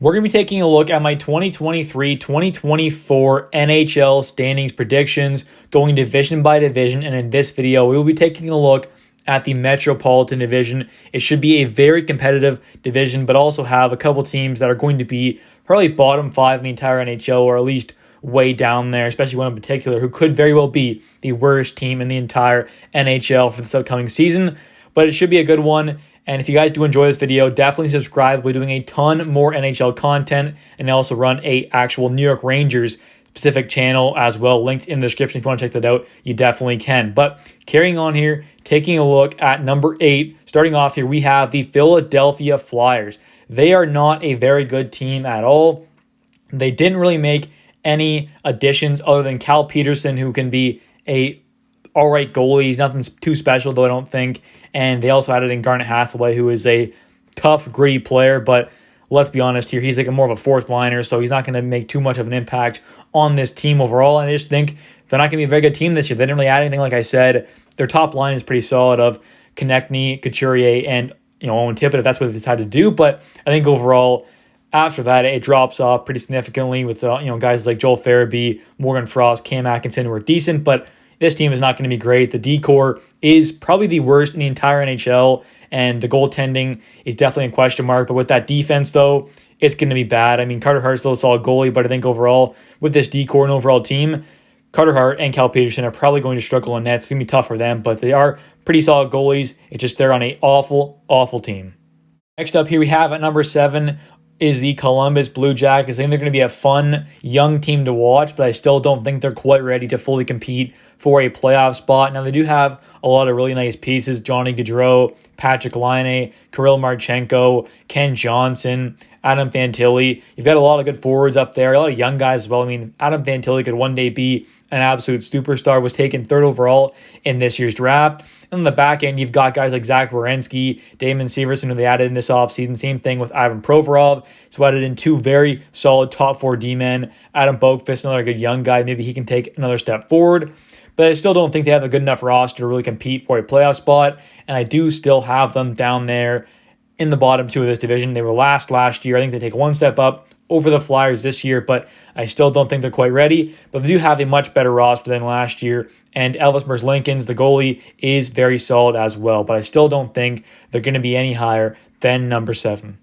We're going to be taking a look at my 2023-2024 NHL standings predictions, going division by division, and in this video, we will be taking a look at the Metropolitan Division. It should be a very competitive division, but also have a couple teams that are going to be probably bottom five in the entire NHL, or at least way down there, especially one in particular who could very well be the worst team in the entire NHL for this upcoming season. But it should be a good one. And if you guys do enjoy this video, definitely subscribe. We're doing a ton more NHL content, and they also run a actual New York Rangers specific channel as well, linked in the description. If you want to check that out, you definitely can. But carrying on here, taking a look at number 8, starting off here, we have the Philadelphia Flyers. They are not a very good team at all. They didn't really make any additions other than Cal Peterson, who can be a all right goalie. He's nothing too special, though, I don't think. And they also added in Garnet Hathaway, who is a tough, gritty player. But let's be honest here, he's like more of a fourth liner, so he's not going to make too much of an impact on this team overall. And I just think they're not going to be a very good team this year. They didn't really add anything, like I said. Their top line is pretty solid of Konechny, Couturier, and Owen Tippett, if that's what they decide to do. But I think overall, after that, it drops off pretty significantly with guys like Joel Farabee, Morgan Frost, Cam Atkinson, who are decent, but this team is not going to be great. The D-core is probably the worst in the entire NHL, and the goaltending is definitely a question mark. But with that defense, though, it's going to be bad. I mean, Carter Hart's still a solid goalie, but I think overall, with this D-core and overall team, Carter Hart and Cal Peterson are probably going to struggle in net. It's going to be tough for them, but they are pretty solid goalies. It's just they're on an awful, awful team. Next up here, we have at number 7 is the Columbus Blue Jackets. I think they're going to be a fun, young team to watch, but I still don't think they're quite ready to fully compete for a playoff spot. Now, they do have a lot of really nice pieces: Johnny Gaudreau, Patrick Laine, Kirill Marchenko, Ken Johnson, Adam Fantilli. You've got a lot of good forwards up there, a lot of young guys as well. I mean, Adam Fantilli could one day be an absolute superstar, was taken 3rd overall in this year's draft. And on the back end, you've got guys like Zach Werenski, Damon Severson, who they added in this offseason. Same thing with Ivan Provorov. So added in 2 very solid top 4 D-men. Adam Boqvist, another good young guy. Maybe he can take another step forward. But I still don't think they have a good enough roster to really compete for a playoff spot. And I do still have them down there in the bottom 2 of this division. They were last year. I think they take one step up over the Flyers this year, but I still don't think they're quite ready. But they do have a much better roster than last year. And Elvis Merzlikins, the goalie, is very solid as well. But I still don't think they're going to be any higher than number 7.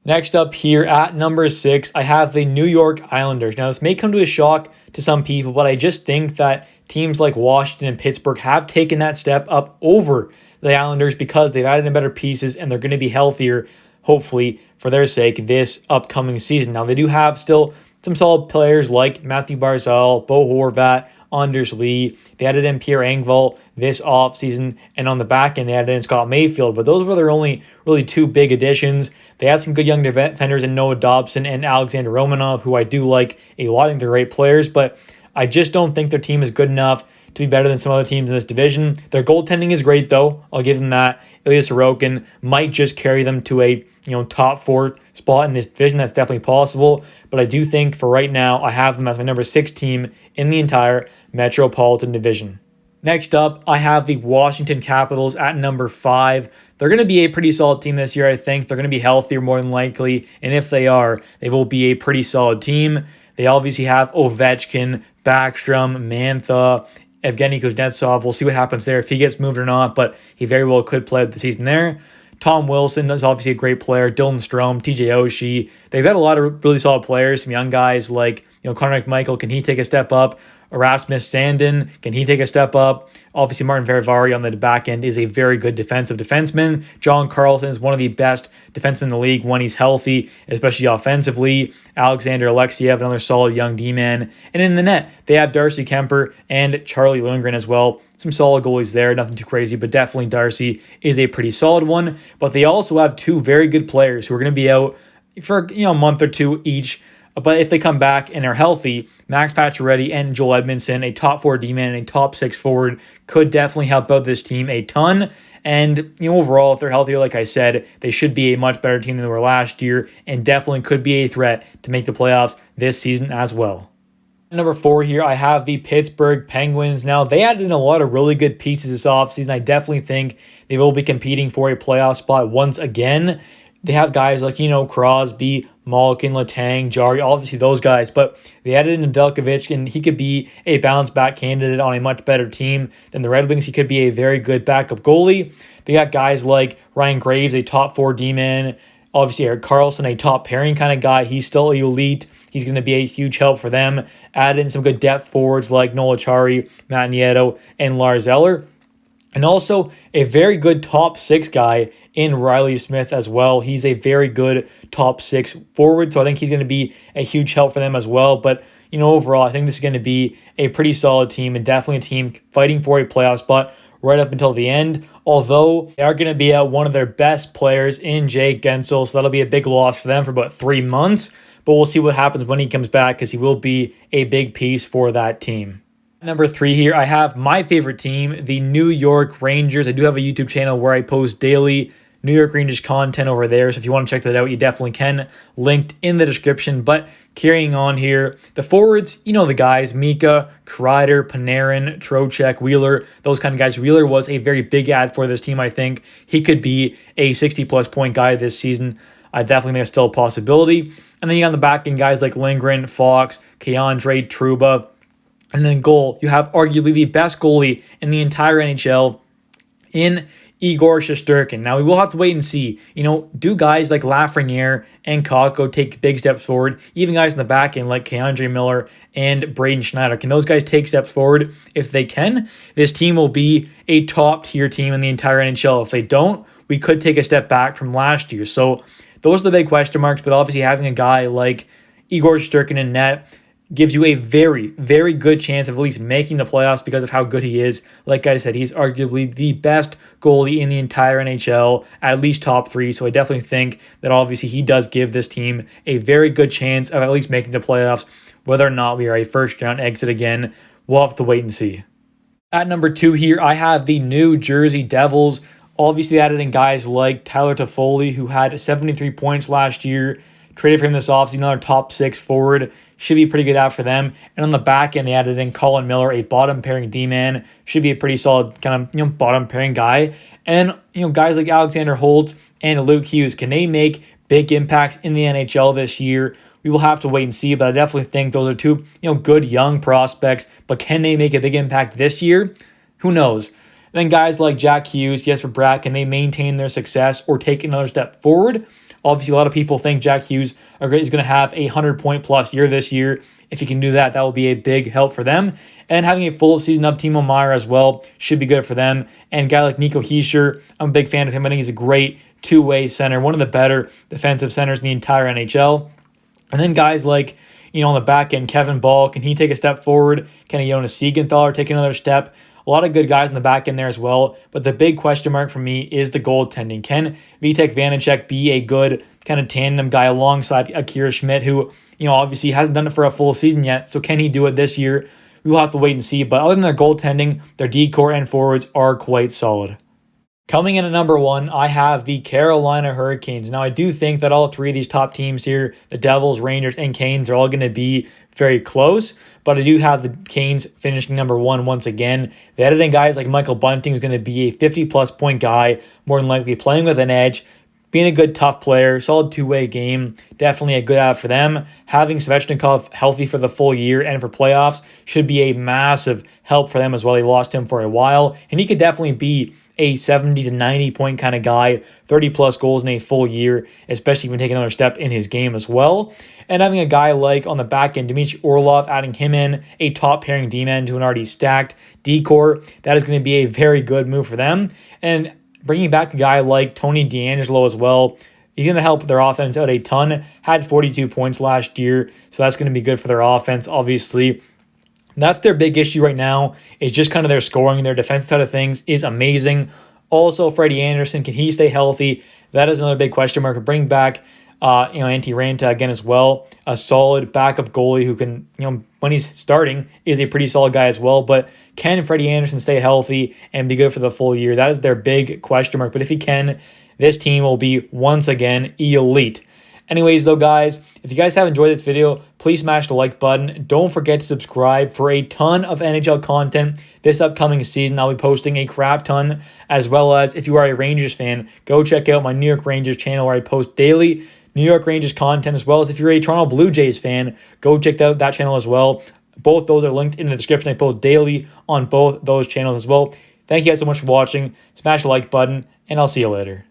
Next up here at number 6, I have the New York Islanders. Now, this may come to a shock to some people, but I just think that teams like Washington and Pittsburgh have taken that step up over the Islanders because they've added in better pieces and they're going to be healthier, hopefully, for their sake this upcoming season. Now, they do have still some solid players like Matthew Barzal, Bo Horvat, Anders Lee. They added in Pierre Engvall this offseason, and on the back end, they added in Scott Mayfield, but those were their only really 2 big additions. They have some good young defenders in Noah Dobson and Alexander Romanov, who I do like a lot. I think they're great players, but I just don't think their team is good enough to be better than some other teams in this division. Their goaltending is great, though. I'll give them that. Ilya Sorokin might just carry them to a top 4 spot in this division. That's definitely possible. But I do think for right now, I have them as my number 6 team in the entire Metropolitan Division. Next up, I have the Washington Capitals at number 5. They're going to be a pretty solid team this year, I think. They're going to be healthier more than likely. And if they are, they will be a pretty solid team. They obviously have Ovechkin, Backstrom, Mantha, Evgeny Kuznetsov. We'll see what happens there if he gets moved or not, but he very well could play the season there. Tom Wilson is obviously a great player. Dylan Strome, TJ Oshie. They've got a lot of really solid players. Some young guys like Connor McMichael. Can he take a step up? Erasmus Sandin, can he take a step up? Obviously, Martin Verivari on the back end is a very good defensive defenseman. John Carlson is one of the best defensemen in the league when he's healthy, especially offensively. Alexander Alexiev, another solid young D-man. And in the net, they have Darcy Kemper and Charlie Lundgren as well. Some solid goalies there, nothing too crazy, but definitely Darcy is a pretty solid one. But they also have 2 very good players who are going to be out for a month or 2 each. But if they come back and are healthy, Max Pacioretty and Joel Edmondson, a top 4 D-man and a top 6 forward, could definitely help out this team a ton. And overall, if they're healthier, like I said, they should be a much better team than they were last year and definitely could be a threat to make the playoffs this season as well. Number 4 here, I have the Pittsburgh Penguins. Now, they added in a lot of really good pieces this offseason. I definitely think they will be competing for a playoff spot once again. They have guys like, Crosby, Malkin, Letang, Jari, obviously those guys, but they added in Nedeljkovic, and he could be a bounce back candidate on a much better team than the Red Wings. He could be a very good backup goalie. They got guys like Ryan Graves, a top 4 D-man. Obviously, Erik Karlsson, a top pairing kind of guy. He's still elite. He's going to be a huge help for them. Add in some good depth forwards like Noel Acciari, Matt Nieto, and Lars Eller. And also a very good top 6 guy in Riley Smith as well. He's a very good top 6 forward, so I think he's going to be a huge help for them as well. But, overall, I think this is going to be a pretty solid team and definitely a team fighting for a playoff spot right up until the end. Although they are going to be out one of their best players in Jake Gensel, so that'll be a big loss for them for about 3 months. But we'll see what happens when he comes back, because he will be a big piece for that team. Number 3 here, I have my favorite team, the New York Rangers. I do have a YouTube channel where I post daily New York Rangers content over there, so if you want to check that out, you definitely can. Linked in the description. But carrying on here, the forwards, the guys, Mika, Kreider, Panarin, Trocheck, Wheeler, those kind of guys. Wheeler was a very big add for this team, I think. He could be a 60-plus point guy this season. I definitely think that's still a possibility. And then you got on the back end guys like Lindgren, Fox, Keandre, Trouba. And then goal, you have arguably the best goalie in the entire NHL in Igor Shesterkin. Now, we will have to wait and see. Do guys like Lafreniere and Kakko take big steps forward? Even guys in the back end like Keandre Miller and Braden Schneider. Can those guys take steps forward? If they can, this team will be a top-tier team in the entire NHL. If they don't, we could take a step back from last year. So those are the big question marks, but obviously having a guy like Igor Shesterkin in net gives you a very, very good chance of at least making the playoffs because of how good he is. Like I said, he's arguably the best goalie in the entire NHL, at least top 3. So I definitely think that obviously he does give this team a very good chance of at least making the playoffs. Whether or not we are a first-round exit again, we'll have to wait and see. At number 2 here, I have the New Jersey Devils. Obviously added in guys like Tyler Toffoli, who had 73 points last year. Traded for him this offseason, another top 6 forward. Should be a pretty good out for them. And on the back end, they added in Colin Miller, a bottom pairing D-man. Should be a pretty solid kind of bottom pairing guy. And guys like Alexander Holtz and Luke Hughes, can they make big impacts in the NHL this year? We will have to wait and see, but I definitely think those are 2 good young prospects. But can they make a big impact this year? Who knows? And then guys like Jack Hughes, Jesper Bratt, can they maintain their success or take another step forward? Obviously, a lot of people think Jack Hughes is going to have a 100-point-plus year this year. If he can do that, that will be a big help for them. And having a full season of Timo Meier as well should be good for them. And a guy like Nico Hischier, I'm a big fan of him. I think he's a great two-way center, one of the better defensive centers in the entire NHL. And then guys like, on the back end, Kevin Ball, can he take a step forward? Can Jonas Siegenthaler take another step? A lot of good guys in the back end there as well. But the big question mark for me is the goaltending. Can Vitek Vanacek be a good kind of tandem guy alongside Akira Schmidt, who, obviously hasn't done it for a full season yet. So can he do it this year? We will have to wait and see. But other than their goaltending, their D-core and forwards are quite solid. Coming in at number 1, I have the Carolina Hurricanes. Now, I do think that all 3 of these top teams here, the Devils, Rangers, and Canes, are all going to be very close. But I do have the Canes finishing number 1 once again. They added in guys like Michael Bunting, who's going to be a 50-plus point guy, more than likely playing with an edge, being a good, tough player, solid two-way game. Definitely a good out for them. Having Svechnikov healthy for the full year and for playoffs should be a massive help for them as well. They lost him for a while, and he could definitely be a 70 to 90 point kind of guy, 30 plus goals in a full year, especially even taking another step in his game as well. And having a guy like on the back end, Dmitry Orlov, adding him in, a top pairing D-man to an already stacked D-core, that is going to be a very good move for them. And bringing back a guy like Tony DeAngelo as well, he's going to help their offense out a ton. Had 42 points last year, so that's going to be good for their offense, obviously. That's their big issue right now, is just kind of their scoring. Their defense side of things is amazing. Also, Freddie Anderson, can he stay healthy? That is another big question mark. Bring back Antti Ranta again as well. A solid backup goalie who can, when he's starting, is a pretty solid guy as well. But can Freddie Anderson stay healthy and be good for the full year? That is their big question mark. But if he can, this team will be once again elite. Anyways, though, guys, if you guys have enjoyed this video, please smash the like button. Don't forget to subscribe for a ton of NHL content this upcoming season. I'll be posting a crap ton, as well as if you are a Rangers fan, go check out my New York Rangers channel where I post daily New York Rangers content, as well as if you're a Toronto Blue Jays fan, go check out that channel as well. Both those are linked in the description. I post daily on both those channels as well. Thank you guys so much for watching. Smash the like button, and I'll see you later.